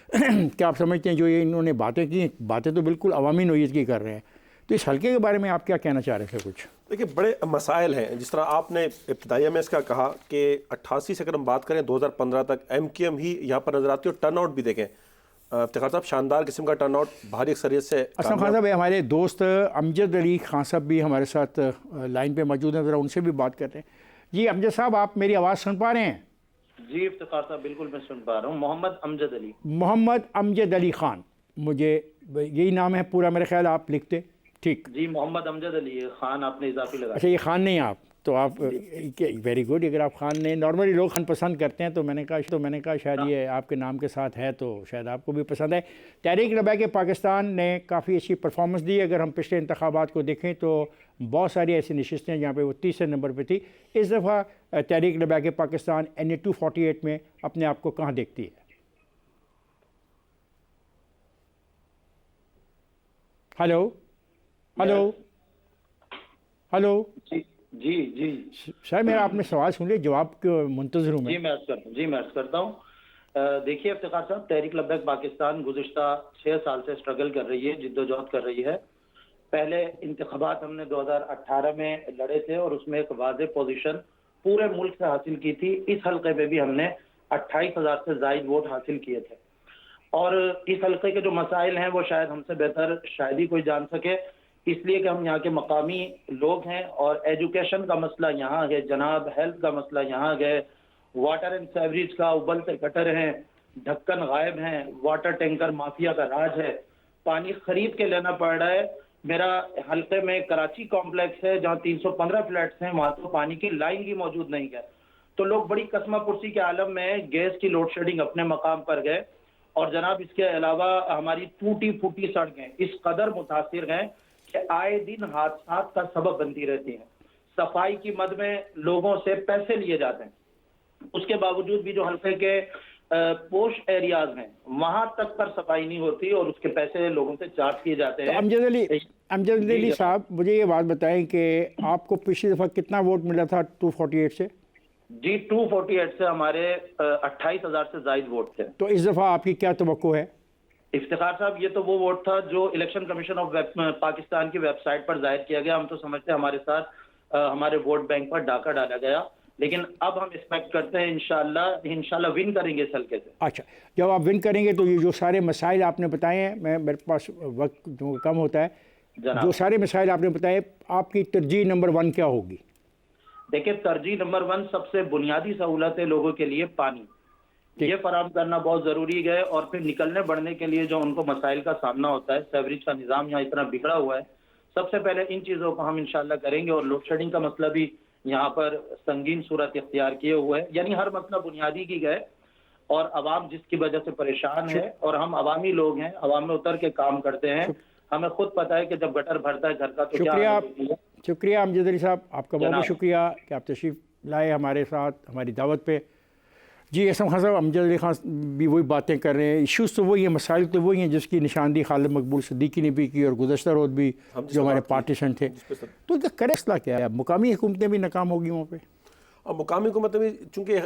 کیا آپ سمجھتے ہیں جو یہ انہوں نے باتیں کی، باتیں تو بالکل عوامی نوعیت کی کر رہے ہیں، تو اس حلقے کے بارے میں آپ کیا کہنا چاہ رہے تھے کچھ؟ دیکھیے بڑے مسائل ہیں، جس طرح آپ نے ابتدائیہ میں اس کا کہا کہ 88 سے اگر ہم بات کریں 2015 تک ایم کیو ایم ہی یہاں پر نظر آتی ہے، اور ٹرن آؤٹ بھی دیکھیں افتخار صاحب، شاندار قسم کا ٹرن آؤٹ، بھاری اکثریت سے اسلم خان صاحب، ہمارے دوست امجد علی خان صاحب بھی ہمارے ساتھ لائن پہ موجود ہیں، ذرا ان سے بھی بات کرتے ہیں۔ جی امجد صاحب، آپ میری آواز سن پا رہے ہیں؟ جی افتخار صاحب بالکل میں سن پا رہا ہوں۔ محمد امجد علی۔ محمد امجد علی خان، مجھے یہی نام ہے پورا میرے خیال، آپ لکھتے ٹھیک؟ جی محمد امجد علی، خان آپ نے اضافی لگا۔ اچھا، یہ خان نہیں آپ تو آپ ویری گڈ، اگر آپ خان نہیں، نارملی لوگ خان پسند کرتے ہیں، تو میں نے کہا شاید یہ آپ کے نام کے ساتھ ہے تو شاید آپ کو بھی پسند ہے۔ تحریک لبیک پاکستان نے کافی اچھی پرفارمنس دی، اگر ہم پچھلے انتخابات کو دیکھیں تو بہت ساری ایسی نشستیں ہیں جہاں پہ وہ 30 نمبر پہ تھی۔ اس دفعہ تحریک لبیک پاکستان NA 248 میں اپنے آپ کو کہاں دیکھتی ہے؟ ہلو ہلو ہلو جی جی سر، میرا آپ نے سوال سن لیا، جواب کو منتظر ہوں میں۔ جی میں عرض کرتا ہوں۔ دیکھیے افتخار صاحب، تحریک لبیک پاکستان گزشتہ 6 سال سے سٹرگل کر رہی ہے، جد و جہد کر رہی ہے۔ پہلے انتخابات ہم نے 2018 میں لڑے تھے اور اس میں ایک واضح پوزیشن پورے ملک سے حاصل کی تھی۔ اس حلقے میں بھی ہم نے 28,000 سے زائد ووٹ حاصل کیے تھے، اور اس حلقے کے جو مسائل ہیں وہ شاید ہم سے بہتر شاید ہی کوئی جان سکے، اس لیے کہ ہم یہاں کے مقامی لوگ ہیں، اور ایجوکیشن کا مسئلہ یہاں ہے جناب، ہیلتھ کا مسئلہ یہاں ہے، واٹر اینڈ سیوریج کا ابلتے گٹر ہیں، ڈھکن غائب ہیں، واٹر ٹینکر مافیا کا راج ہے، پانی خرید کے لینا پڑ رہا ہے۔ میرا حلقے میں کراچی کمپلیکس ہے جہاں 315 فلیٹس ہیں، وہاں تو پانی کی لائن بھی موجود نہیں ہے، تو لوگ بڑی قسمہ پرسی کے عالم میں گیس کی لوڈ شیڈنگ اپنے مقام پر گئے۔ اور جناب اس کے علاوہ ہماری ٹوٹی پھوٹی سڑکیں اس قدر متاثر ہیں کہ آئے دن حادثات کا سبب بنتی رہتی ہیں۔ صفائی کی مد میں لوگوں سے پیسے لیے جاتے ہیں، اس کے باوجود بھی جو حلقے کے پوش ایریاز ہیں وہاں تک پر صفائی نہیں ہوتی، اور اس کے پیسے لوگوں سے چارج کیے جاتے ہیں۔ امجد علی صاحب، مجھے یہ بات بتائیں کہ آپ کو پچھلی دفعہ کتنا ووٹ ملا تھا 248 سے؟ جی 248 سے ہمارے 28,000 سے زائد ووٹ تھے۔ تو اس دفعہ آپ کی کیا توقع ہے؟ افتخار صاحب، یہ تو وہ ووٹ تھا جو الیکشن کمیشن آف پاکستان کی ویب سائٹ پر ظاہر کیا گیا۔ ہم تو سمجھتے ہیں ہمارے ساتھ ہمارے ووٹ بینک پر ڈاکہ ڈالا گیا، لیکن اب ہم ایکسپیکٹ کرتے ہیں انشاءاللہ ون کریں گے اس حلقے سے۔ اچھا، جب آپ ون کریں گے تو یہ جو سارے مسائل آپ نے بتائے ہیں، میرے پاس وقت جو کم ہوتا ہے، جو سارے مسائل آپ نے بتائے، آپ کی ترجیح نمبر 1 کیا ہوگی؟ دیکھیں، ترجیح نمبر 1 سب سے بنیادی سہولت ہے لوگوں کے لیے پانی، یہ فراہم کرنا بہت ضروری ہے، اور پھر نکلنے بڑھنے کے لیے جو ان کو مسائل کا سامنا ہوتا ہے، سیوریج کا نظام یہاں اتنا بگڑا ہوا ہے، سب سے پہلے ان چیزوں کو ہم انشاءاللہ کریں گے۔ اور لوڈ شیڈنگ کا مسئلہ بھی یہاں پر سنگین صورت اختیار کیے ہوئے ہے، یعنی ہر مسئلہ بنیادی کی گئے، اور عوام جس کی وجہ سے پریشان ہے، اور ہم عوامی لوگ ہیں، عوام میں اتر کے کام کرتے ہیں، ہمیں خود پتہ ہے کہ جب گٹر بھرتا ہے گھر کا تو کیا شکریہ امجد علی صاحب، آپ کا بہت بہت شکریہ کہ آپ تشریف لائے ہمارے ساتھ ہماری دعوت پہ۔ جی اسلم خان صاحب، امجد علی خان بھی وہی باتیں کر رہے ہیں، ایشوز تو وہی ہیں، مسائل تو وہی ہیں جس کی نشاندہی خالد مقبول صدیقی نے بھی کی، اور گزشتہ روز بھی جو ہمارے پارٹیشن تھے۔ تو ان کا کرے مسئلہ کیا ہے؟ مقامی حکومتیں بھی ناکام ہوگی وہاں پہ، اور مقامی حکومتیں بھی، چونکہ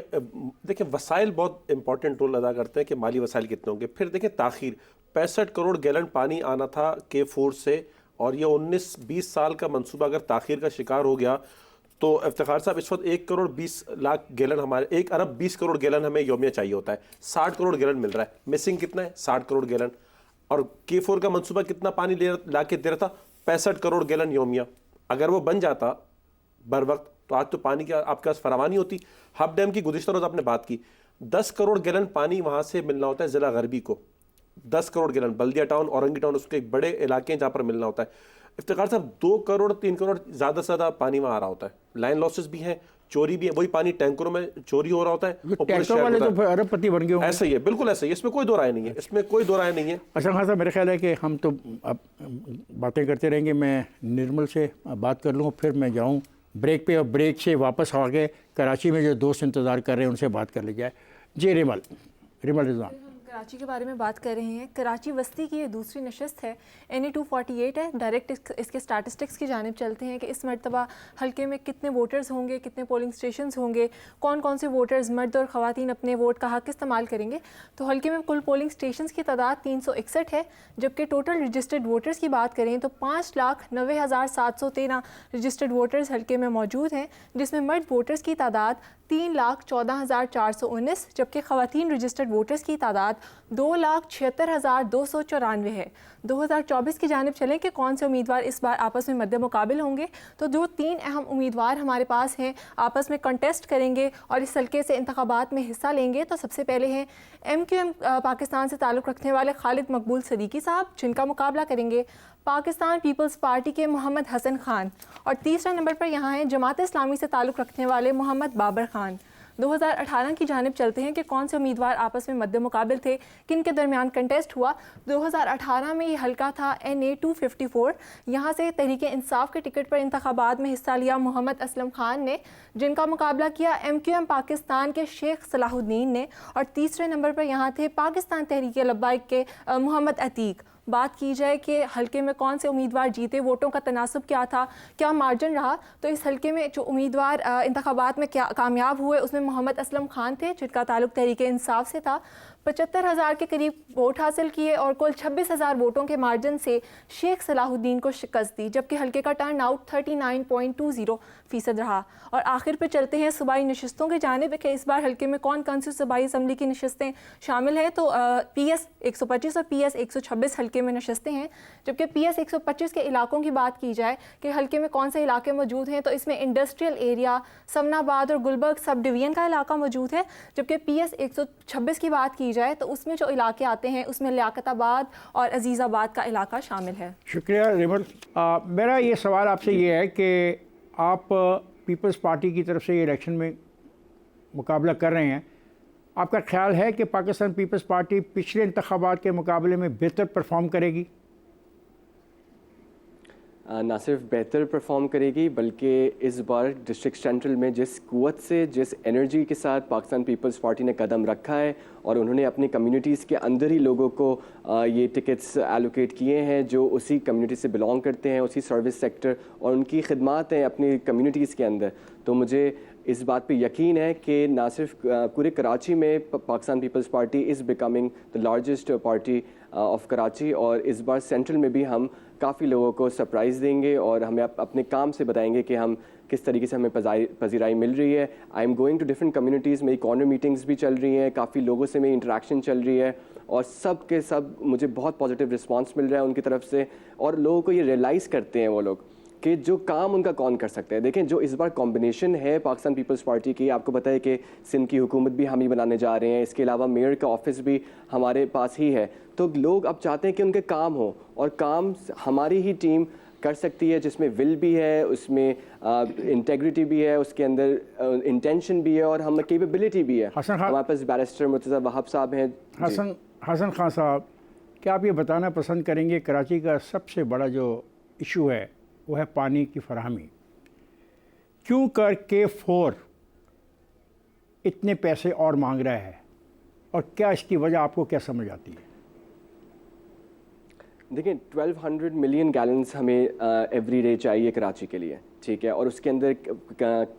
دیکھیں وسائل بہت امپورٹنٹ رول ادا کرتے ہیں کہ مالی وسائل کتنے ہوں گے۔ پھر دیکھیں تاخیر، 65 کروڑ گیلن پانی آنا تھا K4 سے، اور یہ 19-20 سال کا منصوبہ اگر تاخیر کا شکار ہو گیا تو افتخار صاحب اس وقت 1 کروڑ 20 لاکھ گیلن ہمارے 1 ارب 20 کروڑ گیلن ہمیں یومیہ چاہیے ہوتا ہے، 60 کروڑ گیلن مل رہا ہے، مسنگ کتنا ہے؟ 60 کروڑ گیلن۔ اور K4 کا منصوبہ کتنا پانی لا کے دے رہا تھا؟ 65 کروڑ گیلن یومیہ۔ اگر وہ بن جاتا بر وقت تو آج تو پانی کی آپ کے پاس فراوانی ہوتی۔ ہب ڈیم کی گزشتہ روز آپ نے بات کی، 10 کروڑ گیلن پانی وہاں سے ملنا ہوتا ہے ضلع غربی کو، 10 کروڑ گیلن، بلدیہ ٹاؤن، اورنگی ٹاؤن، اس کے بڑے علاقے ہیں جہاں پر ملنا ہوتا ہے۔ افتخار صاحب 2 کروڑ 3 کروڑ زیادہ سے زیادہ پانی وہاں آ رہا ہوتا ہے، لائن لاسز بھی ہیں، چوری بھی ہے، وہی پانی ٹینکروں میں چوری ہو رہا ہوتا ہے، ٹینکر والے تو ارب پتی بن گئے ہوں گے۔ ایسا ہی ہے، بالکل ایسا ہی ہے، اس میں کوئی دو رائے نہیں ہے، اس میں کوئی دو رائے نہیں ہے۔ اسلم خان صاحب، میرے خیال ہے کہ ہم تو اب باتیں کرتے رہیں گے، میں نرمل سے بات کر لوں، پھر میں جاؤں بریک پہ، اور بریک سے واپس آ کے کراچی میں جو دوست انتظار کر رہے ہیں ان سے بات کر لی جائے۔ جی ریمل رضوان۔ کراچی کے بارے میں بات کر رہے ہیں. کراچی وسطی کی یہ دوسری نشست ہے, NA-248 ہے. ڈائریکٹ اس کے اسٹیٹسٹکس کی جانب چلتے ہیں کہ اس مرتبہ حلقے میں کتنے ووٹرز ہوں گے, کتنے پولنگ اسٹیشنز ہوں گے, کون کون سے ووٹرز مرد اور خواتین اپنے ووٹ کا حق استعمال کریں گے. تو حلقے میں کل پولنگ اسٹیشنز کی تعداد 361 ہے, جبکہ ٹوٹل رجسٹرڈ ووٹرز کی بات کریں تو 5,90,713 رجسٹرڈ ووٹرز حلقے میں موجود ہیں, جس میں مرد ووٹرز کی تعداد 3,14,419 جبکہ خواتین رجسٹرڈ ووٹرز کی تعداد 2,76,294 ہے. 2024 کی جانب چلیں کہ کون سے امیدوار اس بار آپس میں مد مقابل ہوں گے, تو جو 3 اہم امیدوار ہمارے پاس ہیں آپس میں کنٹیسٹ کریں گے اور اس حلقے سے انتخابات میں حصہ لیں گے. تو سب سے پہلے ہیں MQM پاکستان سے تعلق رکھنے والے خالد مقبول صدیقی صاحب, جن کا مقابلہ کریں گے پاکستان پیپلز پارٹی کے محمد حسن خان, اور تیسرے نمبر پر یہاں ہیں جماعت اسلامی سے تعلق رکھنے والے محمد بابر خان. 2018 کی جانب چلتے ہیں کہ کون سے امیدوار آپس میں مد مقابل تھے, کن کے درمیان کنٹیسٹ ہوا. 2018 میں یہ حلقہ تھا NA-254. یہاں سے تحریک انصاف کے ٹکٹ پر انتخابات میں حصہ لیا محمد اسلم خان نے, جن کا مقابلہ کیا MQM پاکستان کے شیخ صلاح الدین نے, اور تیسرے نمبر پر یہاں تھے پاکستان تحریک لبیک کے محمد عتیق. بات کی جائے کہ حلقے میں کون سے امیدوار جیتے, ووٹوں کا تناسب کیا تھا, کیا مارجن رہا, تو اس حلقے میں جو امیدوار انتخابات میں کامیاب ہوئے اس میں محمد اسلم خان تھے, جن کا تعلق تحریک انصاف سے تھا. 75,000 کے قریب ووٹ حاصل کیے اور کل 26,000 ووٹوں کے مارجن سے شیخ صلاح الدین کو شکست دی, جبکہ حلقے کا ٹرن آؤٹ 39.20% رہا. اور آخر پہ چلتے ہیں صوبائی نشستوں کی جانب کہ اس بار حلقے میں کون کون سی صوبائی اسمبلی کی نشستیں شامل ہیں. تو PS 125 اور PS 126 حلقے میں نشستیں ہیں, جبکہ PS 125 کے علاقوں کی بات کی جائے کہ حلقے میں کون سے علاقے موجود ہیں, تو اس میں انڈسٹریل ایریا, سمن آباد اور گلبرگ سب ڈویژن کا علاقہ موجود ہے. جبکہ PS 126 کی بات کی جائے تو اس میں جو علاقے آتے ہیں اس میں لیاقت آباد اور عزیز آباد کا علاقہ شامل ہے. شکریہ ریمل. میرا یہ سوال آپ سے یہ ہے کہ آپ پیپلز پارٹی کی طرف سے یہ الیکشن میں مقابلہ کر رہے ہیں, آپ کا خیال ہے کہ پاکستان پیپلز پارٹی پچھلے انتخابات کے مقابلے میں بہتر پرفارم کرے گی؟ نہ صرف بہتر پرفارم کرے گی بلکہ اس بار ڈسٹرکٹ سینٹرل میں جس قوت سے, جس انرجی کے ساتھ پاکستان پیپلز پارٹی نے قدم رکھا ہے, اور انہوں نے اپنی کمیونٹیز کے اندر ہی لوگوں کو یہ ٹکٹس ایلوکیٹ کیے ہیں جو اسی کمیونٹی سے بلانگ کرتے ہیں, اسی سروس سیکٹر, اور ان کی خدمات ہیں اپنی کمیونٹیز کے اندر. تو مجھے اس بات پہ یقین ہے کہ نہ صرف پورے کراچی میں Pakistan peoples party is becoming the largest party of Karachi, اور اس بار سینٹرل میں بھی ہم کافی لوگوں کو سرپرائز دیں گے اور ہمیں اپنے کام سے بتائیں گے کہ ہم کس طریقے سے ہمیں پذیرائی مل رہی ہے. I am going to different communities, میری کارنر میٹنگز بھی چل رہی ہیں, کافی لوگوں سے میری انٹریکشن چل رہی ہے, اور سب کے سب مجھے بہت پازیٹیو رسپانس مل رہا ہے ان کی طرف سے, اور لوگوں کو یہ ریئلائز کرتے ہیں وہ لوگ کہ جو کام ان کا کون کر سکتے ہیں. دیکھیں جو اس بار کمبینیشن ہے پاکستان پیپلز پارٹی کی, آپ کو پتہ ہے کہ سندھ کی حکومت بھی ہم ہی بنانے جا رہے ہیں, اس کے علاوہ میئر کا آفس بھی ہمارے پاس ہی ہے. تو لوگ اب چاہتے ہیں کہ ان کے کام ہوں, اور کام ہماری ہی ٹیم کر سکتی ہے جس میں ول بھی ہے, اس میں انٹیگریٹی بھی ہے, اس کے اندر انٹینشن بھی ہے, اور ہم کیپیبلٹی بھی ہے. ہمارے پاس بیرسٹر مرتضیٰ وہاب صاحب ہیں. حسن خان صاحب, کیا آپ یہ بتانا پسند کریں گے کراچی کا سب سے بڑا جو ایشو ہے وہ ہے پانی کی فراہمی؟ کیوں کر K4 اتنے پیسے اور مانگ رہا ہے, اور کیا اس کی وجہ آپ کو کیا سمجھ آتی ہے؟ دیکھیں 1200 ملین گیلنز ہمیں ایوری ڈے چاہیے کراچی کے لیے, ٹھیک ہے, اور اس کے اندر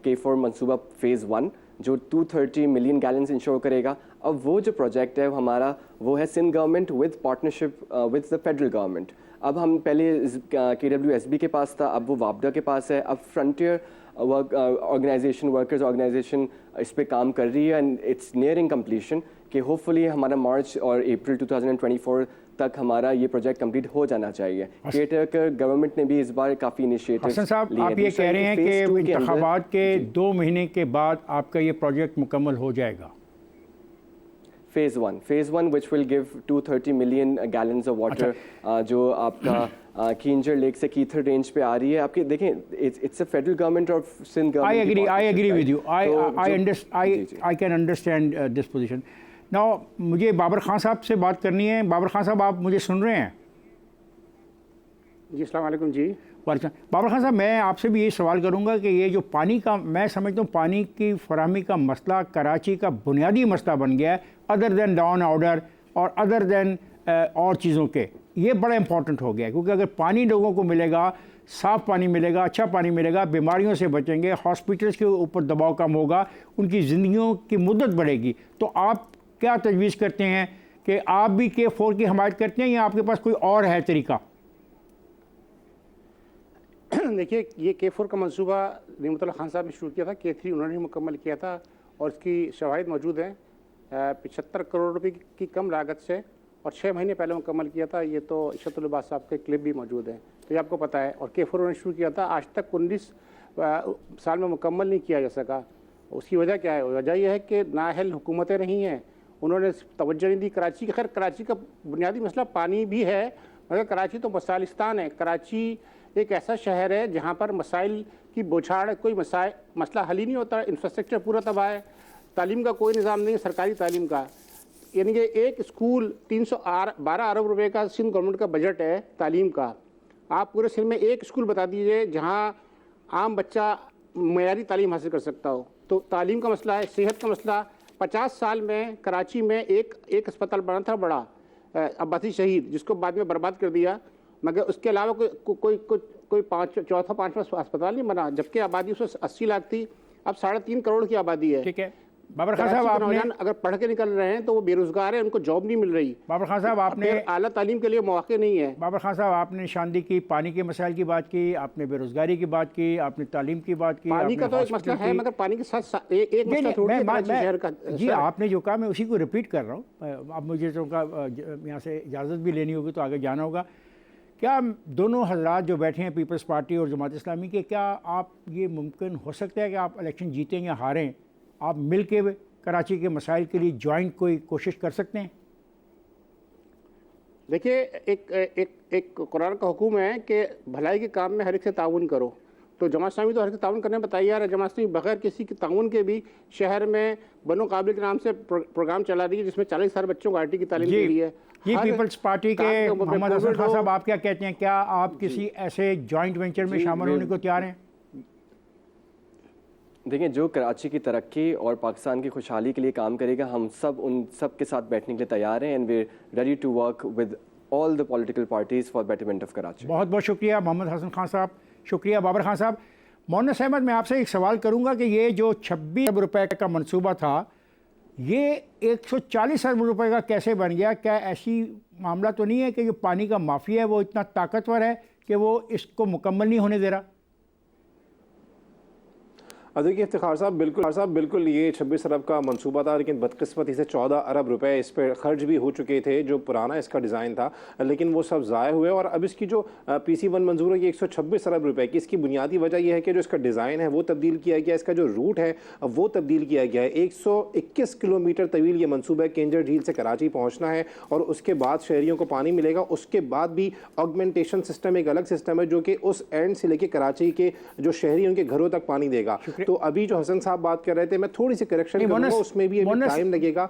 K4 منصوبہ فیز 1 جو 230 ملین گیلنز انشور کرے گا. اب وہ جو پروجیکٹ ہے ہمارا وہ ہے Sindh government with partnership with the federal government. اب ہم پہلے KWSB کے پاس تھا, اب وہ وابڈا کے پاس ہے. اب فرنٹیئر آرگنائزیشن, ورکرز آرگنائزیشن اس پہ کام کر رہی ہے, اینڈ اٹس نیئرنگ کمپلیشن, کہ ہوپ فلی ہمارا مارچ اور اپریل 2024 تک ہمارا یہ پروجیکٹ کمپلیٹ ہو جانا چاہیے. کیئر گورنمنٹ نے بھی اس بار کافی انیشیٹو. حسن صاحب, آپ یہ کہہ رہے ہیں کہ انتخابات کے 2 مہینے کے بعد آپ کا یہ پروجیکٹ مکمل ہو جائے گا؟ Phase 1 which will give 230 million gallons of water جو آپ کا کینجر لیک سے کیتھر رینج پہ آ رہی ہے. آپ کے دیکھیں it's a federal government اور Sindh government. I agree with you. I can understand this position. Now مجھے بابر خان صاحب سے بات کرنی ہے. بابر خان صاحب, آپ مجھے سن رہے ہیں؟ جی السلام علیکم. جی بابر خان صاحب, میں آپ سے بھی یہ سوال کروں گا کہ یہ جو پانی کا, میں سمجھتا ہوں پانی کی فراہمی کا مسئلہ کراچی کا بنیادی مسئلہ بن گیا ہے, other than law and order. اور ادر دین اور چیزوں کے. یہ بڑا امپورٹنٹ ہو گیا ہے کیونکہ اگر پانی لوگوں کو ملے گا, صاف پانی ملے گا, اچھا پانی ملے گا, بیماریوں سے بچیں گے, ہاسپٹلس کے اوپر دباؤ کم ہوگا, ان کی زندگیوں کی مدت بڑھے گی. تو آپ کیا تجویز کرتے ہیں کہ آپ بھی K4 کی حمایت کرتے ہیں یا آپ کے پاس کوئی اور ہے طریقہ؟ دیکھیے یہ K4 کا منصوبہ نعمت اللہ خان صاحب نے شروع کیا تھا, K3 انہوں نے مکمل کیا تھا اور اس کی شواہد موجود ہیں. 75 کروڑ روپے کی کم لاگت سے اور 6 مہینے پہلے مکمل کیا تھا. یہ تو عشرت العباد صاحب کے کلپ بھی موجود ہیں, تو یہ آپ کو پتہ ہے. اور K4 انہوں نے شروع کیا تھا, آج تک 19 سال میں مکمل نہیں کیا جا سکا. اس کی وجہ کیا ہے؟ وجہ یہ ہے کہ نااہل حکومتیں نہیں ہیں, انہوں نے توجہ نہیں دی کراچی کی. خیر کراچی کا بنیادی مسئلہ پانی بھی ہے, مگر کراچی تو مسائلستان ہے. کراچی ایک ایسا شہر ہے جہاں پر مسائل کی بوچھاڑ ہے, کوئی مسئلہ حل ہی نہیں ہوتا. انفراسٹرکچر پورا تباہ ہے, تعلیم کا کوئی نظام نہیں ہے, سرکاری تعلیم کا. یعنی کہ ایک اسکول 312 ارب روپے کا سندھ گورنمنٹ کا بجٹ ہے تعلیم کا. آپ پورے سندھ میں ایک اسکول بتا دیجئے جہاں عام بچہ معیاری تعلیم حاصل کر سکتا ہو. تو تعلیم کا مسئلہ ہے, صحت کا مسئلہ. 50 سال میں کراچی میں ایک اسپتال بنا تھا بڑا, عباسی شہید, جس کو بعد میں برباد کر دیا, مگر اس کے علاوہ کوئی چوتھا پانچواں اسپتال نہیں بنا, جبکہ آبادی 180 لاکھ تھی. اب 3.5 کروڑ کی آبادی ہے. ٹھیک ہے بابر خان صاحب, آپ نے اگر پڑھ کے نکل رہے ہیں تو وہ بے روزگار ہیں, ان کو جاب نہیں مل رہی. بابر خان صاحب آپ نے اعلیٰ تعلیم کے لیے مواقع نہیں ہے. بابر خان صاحب آپ نے نشاندہی کی, پانی کے مسائل کی بات کی, آپ نے بے روزگاری کی بات کی, آپ نے تعلیم کی بات کی. پانی کا تو ایک مسئلہ ہے, مگر پانی کے ساتھ ایک مسئلہ تھوڑی ہے کراچی شہر کا. جی آپ نے جو کہا میں اسی کو ریپیٹ کر رہا ہوں. اب مجھے تو یہاں سے اجازت بھی لینی ہوگی تو آگے جانا ہوگا. کیا دونوں حضرات جو بیٹھے ہیں پیپلز پارٹی اور جماعت اسلامی کے, کیا آپ یہ ممکن ہو سکتا ہے کہ آپ الیکشن جیتیں یا ہاریں, آپ مل کے کراچی کے مسائل کے لیے جوائنٹ کوئی کوشش کر سکتے ہیں؟ دیکھیے ایک قرآن کا حکم ہے کہ بھلائی کے کام میں ہر ایک سے تعاون کرو. تو جماعت اسلامی تو ہر ایک سے تعاون کرنے بتائی جا رہا ہے. جماعت اسلامی بغیر کسی کے تعاون کے بھی شہر میں بنو قابل کے نام سے پروگرام چلا رہی ہے, جس میں 40,000 بچوں کو آئی ٹی کی تعلیم دی ہے. جی پیپلز پارٹی کے محمد حسن خان صاحب آپ کیا کہتے ہیں, کیا آپ کسی ایسے جوائنٹ وینچر میں شامل ہونے کو تیار ہیں؟ دیکھیں جو کراچی کی ترقی اور پاکستان کی خوشحالی کے لیے کام کرے گا, ہم سب ان سب کے ساتھ بیٹھنے کے لیے تیار ہیں, and we ready to work with all the political parties for betterment of Karachi. بہت بہت شکریہ محمد حسن خان صاحب, شکریہ بابر خان صاحب. مونس احمد, میں آپ سے ایک سوال کروں گا کہ یہ جو 26 ارب روپے کا منصوبہ تھا, یہ 140 ارب روپے کا کیسے بن گیا؟ کیا ایسی معاملہ تو نہیں ہے کہ جو پانی کا مافیا ہے وہ اتنا طاقتور ہے کہ وہ اس کو مکمل نہیں ہونے دے رہا؟ دیکھیے افتخار صاحب بالکل یہ 26 ارب کا منصوبہ تھا, لیکن بدقسمتی سے 14 ارب روپے اس پہ خرچ بھی ہو چکے تھے جو پرانا اس کا ڈیزائن تھا, لیکن وہ سب ضائع ہوئے. اور اب اس کی جو PC1 منظور ہے یہ 126 ارب روپے کی. اس کی بنیادی وجہ یہ ہے کہ جو اس کا ڈیزائن ہے وہ تبدیل کیا گیا, اس کا جو روٹ ہے وہ تبدیل کیا گیا ہے. 121 کلومیٹر طویل یہ منصوبہ ہے, کینجر جھیل سے کراچی پہنچنا ہے اور اس کے بعد شہریوں کو پانی ملے گا. اس کے بعد بھی آگمنٹیشن سسٹم ایک الگ سسٹم ہے جو کہ اس اینڈ سے لے کے کراچی کے جو شہری ان کے گھروں تک پانی دے گا. تو ابھی جو حسن صاحب بات کر رہے تھے, میں تھوڑی سی کریکشن کروں گا, اس میں بھی ٹائم لگے گا.